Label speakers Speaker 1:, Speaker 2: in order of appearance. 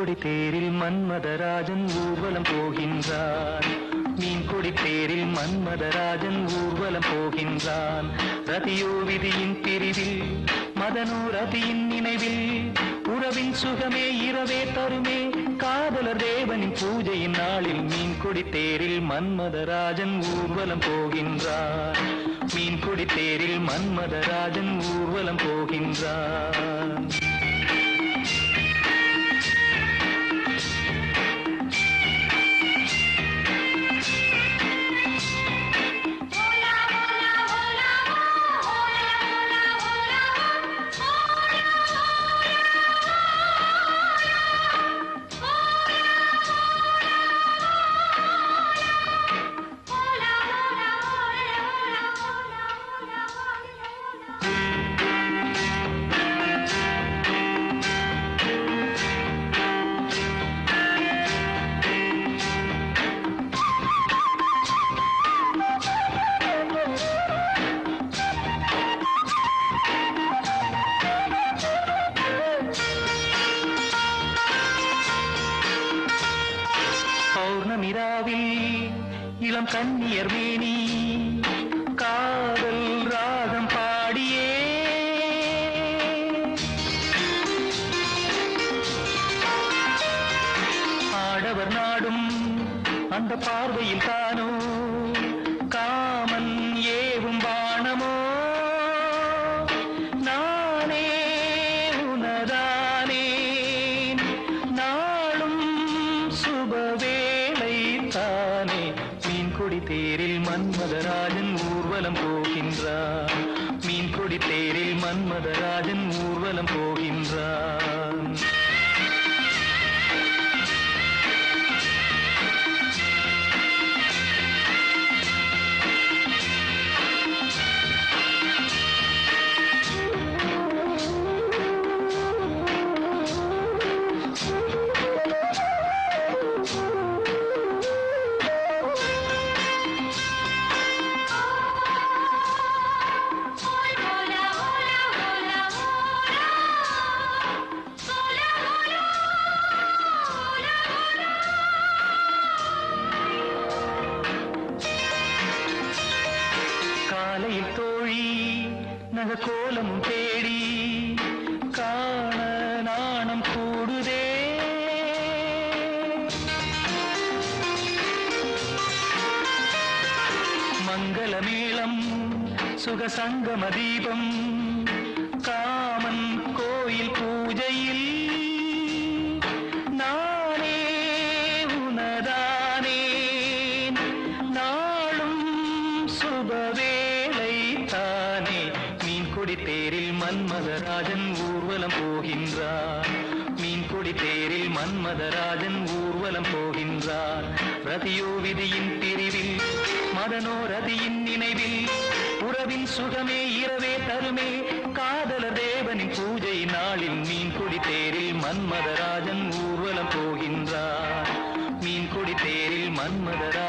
Speaker 1: கொடி தேரில் மன்மதராஜன் ஊர்வலம் போகின்றான். மீன் கொடி தேரில் மன்மதராஜன் ஊர்வலம் போகின்றான். ரதியோ விதியின் பிரிவில், மதனோ ரதியின் நினைவில், உறவின் சுகமே இரவே தருமே, காதலர் தேவனின் பூஜையின் நாளில் மீன் கொடி தேரில் மன்மதராஜன் ஊர்வலம் போகின்றான். மீன் கொடி தேரில் மன்மதராஜன் ஊர்வலம் போகின்றான். பௌர்ணமிராவில் இளம் கன்னியர் மேனி காதல் ராகம் பாடியே, ஆடவர் நாடும் அந்த பார்வையில் தானோ காமன் ஏவும் பாணமோ, நானே உனதானே நாளும் சுபவேளை தானே. மீன் கொடி தேரில் மன்மதராஜன் ஊர்வலம் போகின்றான். மீன் கொடி தேரில் மன்மதராஜன் ஊர்வலம் போகின்றான். காலையில் தோழி நகக்கோலமும் தேடி காண நாணம் கூடுதே, மங்களமேளம் சுகசங்கம தீபம் காமன் கோயில் பூஜையில், நானே உனதானே நாளும் சுபவேளை தானே. மீன் கொடி தேரில் மன்மதராஜன் ஊர்வலம் போகின்றான். மீன் கொடி தேரில் மன்மதராஜன் ஊர்வலம் போகின்றான். ரதியோ விதியின் பிரிவில், மதனோ ரதியின் நினைவில், உறவின் சுகமே இரவே தருமே, காதலர் தேவனின் பூஜை நாளில் மீன் கொடி தேரில் மன்மதராஜன் ஊர்வலம் போகின்றான். மீன் கொடி தேரில் மன்மதராஜன்